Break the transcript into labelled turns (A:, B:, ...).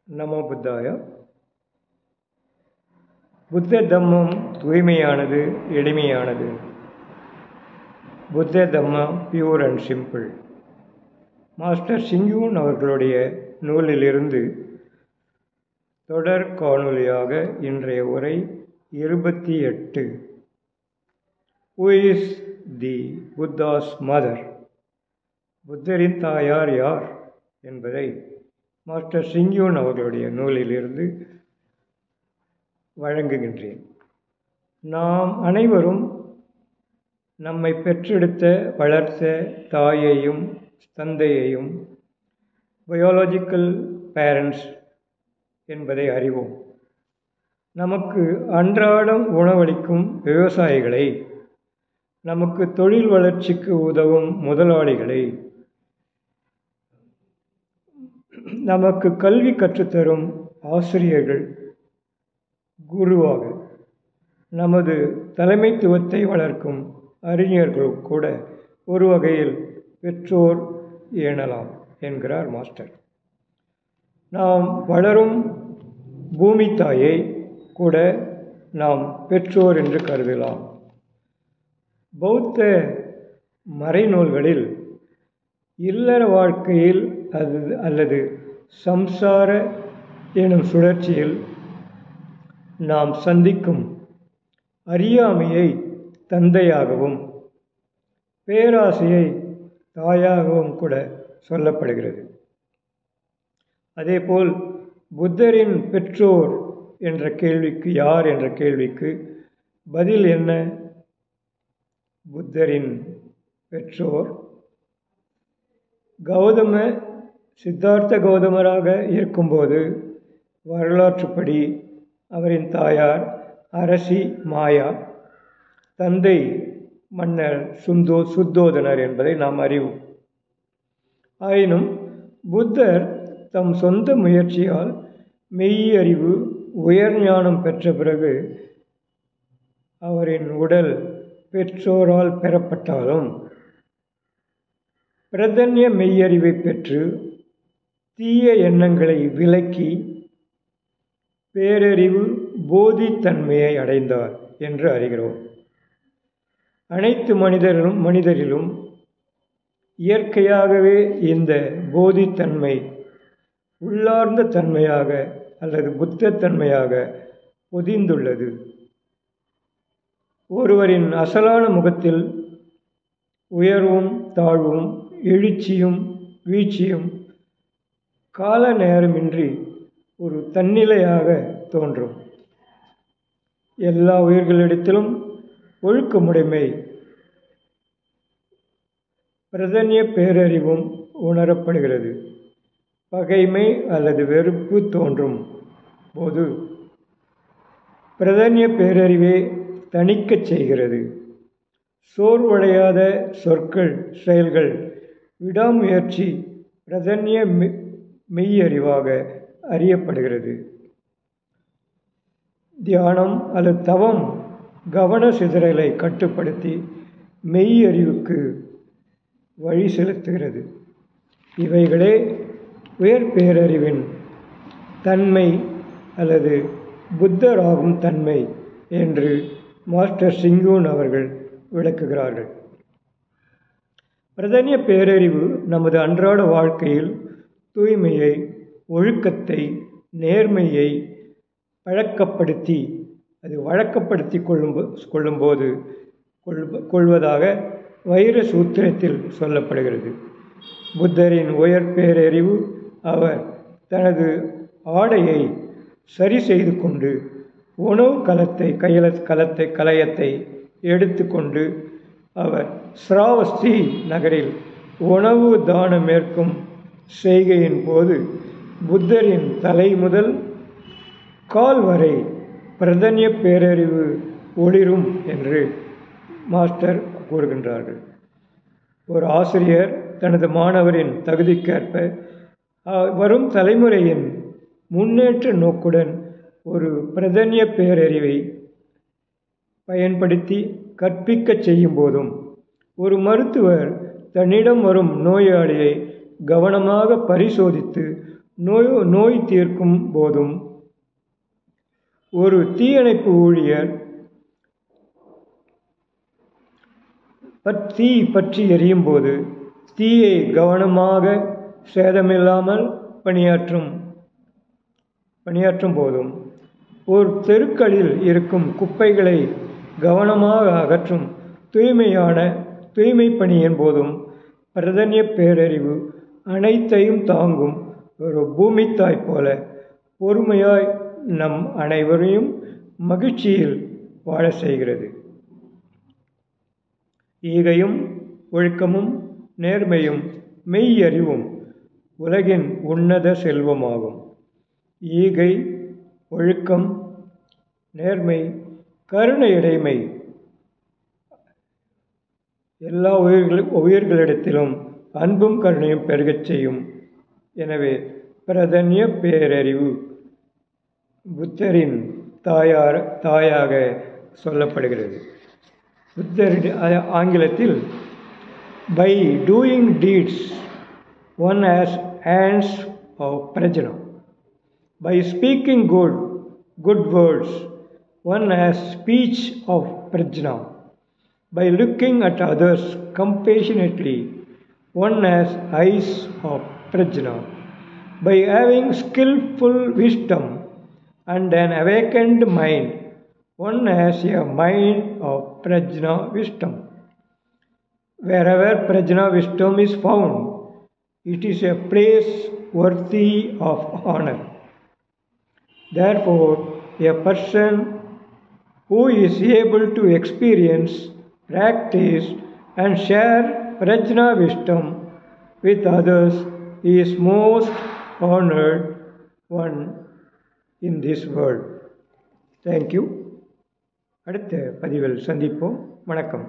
A: நமோ புத்தாய. புத்த தம்மம் தூய்மையானது, எளிமையானது. புத்த தம்மம் பியூர் அண்ட் சிம்பிள். மாஸ்டர் சிங்யூன் அவர்களுடைய நூலிலிருந்து தொடர் காணொலியாக இன்றைய உரை 28. Who is the Buddha's mother? புத்தரின் தாயார் யார் என்பதை மாஸ்டர் சிங்யூன் அவர்களுடைய நூலிலிருந்து வழங்குகின்றேன். நாம் அனைவரும் நம்மை பெற்றெடுத்த வளர்த்த தாயையும் தந்தையையும் பயாலஜிக்கல் பேரண்ட்ஸ் என்பதை அறிவோம். நமக்கு அன்றாடம் உணவளிக்கும் விவசாயிகளை, நமக்கு தொழில் வளர்ச்சிக்கு உதவும் முதலாளிகளை, நமக்கு கல்வி கற்றுத்தரும் ஆசிரியர்கள், குருவாக நமது தலைமைத்துவத்தை வளர்க்கும் அறிஞர்கள் கூட ஒரு வகையில் பெற்றோர் எனலாம் என்கிறார் மாஸ்டர். நாம் வளரும் பூமி தாயை கூட நாம் பெற்றோர் என்று கருதலாம். பௌத்த மறைநூல்களில் இல்லற வாழ்க்கையில் அல்லது சம்சார எனும் சுழற்சியில் நாம் சந்திக்கும் அறியாமையை தந்தையாகவும் பேராசையை தாயாகவும் கூட சொல்லப்படுகிறது. அதேபோல் புத்தரின் பெற்றோர் என்ற கேள்விக்கு, யார் என்ற கேள்விக்கு பதில் என்ன? புத்தரின் பெற்றோர் சித்தார்த்த கௌதமராக இருக்கும்போது வரலாற்றுப்படி அவரின் தாயார் அரசி மாயா, தந்தை மன்னர் சுத்தோதனர் என்பதை நாம் அறிவோம். ஆயினும் புத்தர் தம் சொந்த முயற்சியால் மெய்யறிவு, உயர்ஞானம் பெற்ற பிறகு அவரின் உடல் பெற்றோரால் பெறப்பட்டாலும் பிரதன்ய மெய்யறிவை பெற்று தீய எண்ணங்களை விலக்கி பேரறிவு போதித்தன்மையை அடைந்தார் என்று அறிகிறோம். அனைத்து மனிதரிலும் இயற்கையாகவே இந்த போதித்தன்மை உள்ளார்ந்த தன்மையாக அல்லது புத்தத்தன்மையாக பொதிந்துள்ளது. ஒருவரின் அசலான முகத்தில் உயர்வும் தாழ்வும், எழுச்சியும் வீழ்ச்சியும் கால நேரமின்றி ஒரு தன்னிலையாக தோன்றும். எல்லா உயிர்களிடத்திலும் ஒழுக்கமுடைமை, பிரதன்ய பேரறிவும் உணரப்படுகிறது. பகைமை அல்லது வெறுப்பு தோன்றும் போது பிரதன்ய பேரறிவே தணிக்கச் செய்கிறது. சோர்வடையாத சொற்கள், செயல்கள், விடாமுயற்சி பிரதன்ய மெய்யறிவாக அறியப்படுகிறது. தியானம் அல்லது தவம் கவன சிதறலை கட்டுப்படுத்தி மெய்யறிவுக்கு வழி செலுத்துகிறது. இவைகளே உயர் பேரறிவின் தன்மை அல்லது புத்தராகும் தன்மை என்று மாஸ்டர் சிங்யூன் அவர்கள் விளக்குகிறார்கள். பிரதன்ய பேரறிவு நமது அன்றாட வாழ்க்கையில் தூய்மையை, ஒழுக்கத்தை, நேர்மையை வழக்கப்படுத்தி கொள்வதாக வைர சூத்திரத்தில் சொல்லப்படுகிறது. புத்தரின் உயர் பேரறிவு அவர் தனது ஆடையை சரி செய்து கொண்டு உணவு கலயத்தை எடுத்துக்கொண்டு அவர் ஸ்ராவஸ்தி நகரில் உணவு தானமேற்கும் செய்கையின் போது புத்தரின் தலை முதல் கால் வரை பிரதன்ய பேரறிவு ஒளிரும் என்று மாஸ்டர் கூறுகின்றார்கள். ஒரு ஆசிரியர் தனது மாணவரின் தகுதிக்கேற்ப வரும் தலைமுறையின் முன்னேற்ற நோக்குடன் ஒரு பிரதன்ய பேரறிவை பயன்படுத்தி கற்பிக்கச் செய்யும் போதும், ஒரு மருத்துவர் தன்னிடம் வரும் நோயாளியை கவனமாக பரிசோதித்து நோய் தீர்க்கும் போதும், ஒரு தீயணைப்பு ஊழியர் தீ பற்றி எரியும் போது தீயை கவனமாக சேதமில்லாமல் பணியாற்றும் போதும், ஒரு தெருக்களில் இருக்கும் குப்பைகளை கவனமாக அகற்றும் தூய்மை பணியின் போதும் பிரதன்ய பேரறிவு அனைத்தையும் தாங்கும் ஒரு பூமித்தாய் போல பொறுமையாய் நம் அனைவரையும் மகிழ்ச்சியில் வாழ செய்கிறது. ஈகையும் ஒழுக்கமும் நேர்மையும் மெய்யறிவும் உலகின் உன்னத செல்வமாகும். ஈகை, ஒழுக்கம், நேர்மை, கருணையுடைமை எல்லா உயிர்களிடத்திலும் அன்பும் கருணையும் பெருகச் செய்யும். எனவே பிரதன்ய பேரறிவு புத்தரின் தாயாக சொல்லப்படுகிறது. புத்தர் ஆங்கிலத்தில், by doing deeds one has hands of prajna, by speaking good words one has speech of prajna, by looking at others compassionately one has eyes of prajna, by having skillful wisdom and an awakened mind one has a mind of prajna wisdom. Wherever prajna wisdom is found, it is a place worthy of honor. Therefore, a person who is able to experience, practice and share prajna wisdom with others is most honored one in this world. Thank you. அடுத்த பதிவில் சந்திப்போம். வணக்கம்.